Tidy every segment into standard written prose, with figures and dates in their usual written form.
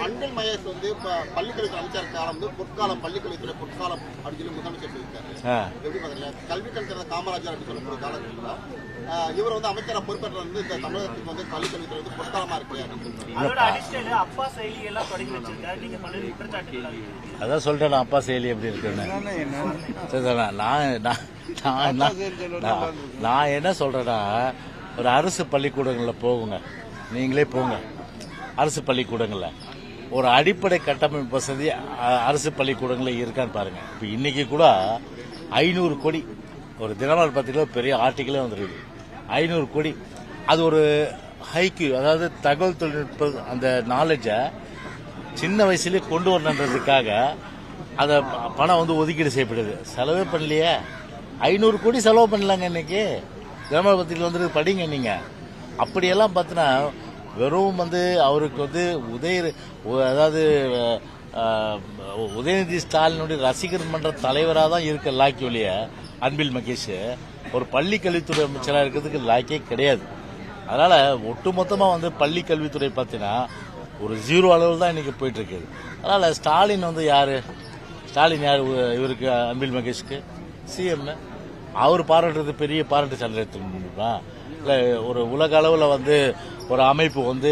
அன்பில் மகேஷ் வந்து பள்ளிக்கல்வித்துறை அமைச்சர் காலம் வந்து பொற்காலம், பள்ளிக்கல்வித்துறை பொற்காலம் அப்படின்னு சொல்லி முதலமைச்சர் சொல்லியிருக்காரு. எப்படி பாத்தீங்கன்னா கல்வி கல்வித்துறை காமராஜர் அப்படின்னு சொல்லக்கூடிய காலகட்டத்தில் இவர் வந்து அமைச்சரா பொறுப்பேற்ற வந்து இந்த தமிழகத்துக்கு வந்து பள்ளிக்கல்வித்துறை வந்து பொற்காலமா இருக்கு. அதான் சொல்றேன் அப்பா செயலி எப்படி இருக்குன்னு. நான் என்ன சொல்றேன்னா, ஒரு அரசு பள்ளிக்கூடங்களில் போகுங்க, நீங்களே போங்க. அரசு பள்ளிக்கூடங்களில் ஒரு அடிப்படை கட்டமைப்பு வசதி அரசு பள்ளிக்கூடங்களில் இருக்கான்னு பாருங்க. இப்போ இன்னைக்கு கூட 500 கோடி ஒரு தினமலர் பத்திரிகையில் பெரிய ஆர்டிக்கலே வந்துருக்கு. 500 கோடி அது ஒரு ஹைக்யூ, அதாவது தகவல் தொழில்நுட்ப அந்த நாலேஜை சின்ன வயசுலேயே கொண்டு வரணுன்றதுக்காக அதை பணம் வந்து ஒதுக்கீடு செய்யப்படுது. செலவே பண்ணலையே, 500 கோடி செலவு பண்ணலாங்க. இன்னைக்கு தினமலர் பத்திரிகையில் வந்துருக்கு, படிங்க நீங்க. அப்படியெல்லாம் பார்த்தினா வெறும் வந்து அவருக்கு வந்து அதாவது உதயநிதி ஸ்டாலினுடைய ரசிகர் மன்ற தலைவராக தான் இருக்க லாக்கி ஒழிய அன்பில் மகேஷ் ஒரு பள்ளி கல்வித்துறை அமைச்சராக இருக்கிறதுக்கு லாக்கே கிடையாது. அதனால ஒட்டுமொத்தமாக வந்து பள்ளி கல்வித்துறை பார்த்தீங்கன்னா ஒரு 0 அளவில் தான் இன்னைக்கு போயிட்டு இருக்குது. அதனால ஸ்டாலின் வந்து யாரு? ஸ்டாலின் யார் இவருக்கு? அன்பில் மகேஷ்க்கு சிஎம். அவர் பாராட்டுறது பெரிய பாராட்டு சான்றிதழ் எடுத்துக்க முடியுமா? இல்லை ஒரு உலக அளவில் வந்து ஒரு அமைப்பு வந்து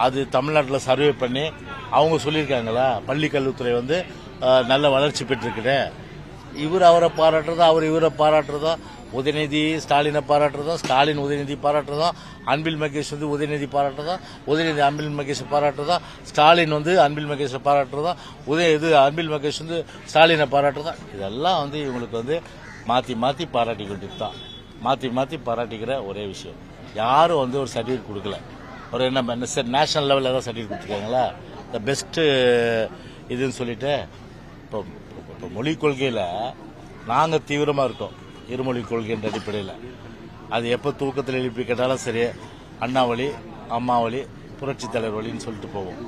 அது தமிழ்நாட்டில் சர்வே பண்ணி அவங்க சொல்லியிருக்காங்களா பள்ளி கல்வித்துறை வந்து நல்ல வளர்ச்சி பெற்றிருக்குது. இவர் அவரை பாராட்டுறதா, அவர் இவரை பாராட்டுறதா, உதயநிதி ஸ்டாலினை பாராட்டுறதா, ஸ்டாலின் உதயநிதி பாராட்டுறதா, அன்பில் மகேஷ் வந்து உதயநிதி பாராட்டுறதா, உதயநிதி அன்பில் மகேஷை பாராட்டுறதா, ஸ்டாலின் வந்து அன்பில் மகேஷை பாராட்டுறதா, அன்பில் மகேஷ் வந்து ஸ்டாலினை பாராட்டுறதா, இதெல்லாம் வந்து இவங்களுக்கு வந்து மாற்றி மாற்றி பாராட்டிக்கிட்டு தான், மாற்றி பாராட்டிக்கிற ஒரே விஷயம். யாரும் வந்து ஒரு சர்டிஃபிகேட் கொடுக்கல. ஒரு என்ன நேஷனல் லெவலில் ஏதாவது சர்டிஃபிகேட் கொடுத்துருக்காங்களா? த பெஸ்ட்டு இதுன்னு சொல்லிட்டு இப்போ மொழிக் கொள்கையில் நாங்கள் தீவிரமாக இருக்கோம். இருமொழி கொள்கைன்ற அடிப்படையில் அது எப்போ தூக்கத்தில் எழுப்பி கேட்டாலும் சரி, அண்ணாவழி, அம்மாவழி, புரட்சி தலைவர் வழின்னு சொல்லிட்டு போவோம்.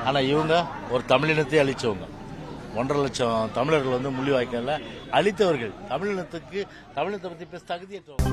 ஆனால் இவங்க ஒரு தமிழினத்தை அழிச்சவங்க. 1.5 லட்சம் தமிழர்கள் வந்து முள்ளிவாய்க்கால அழித்தவர்கள். தமிழினத்தை பற்றி பேச தகுதியற்றவங்க.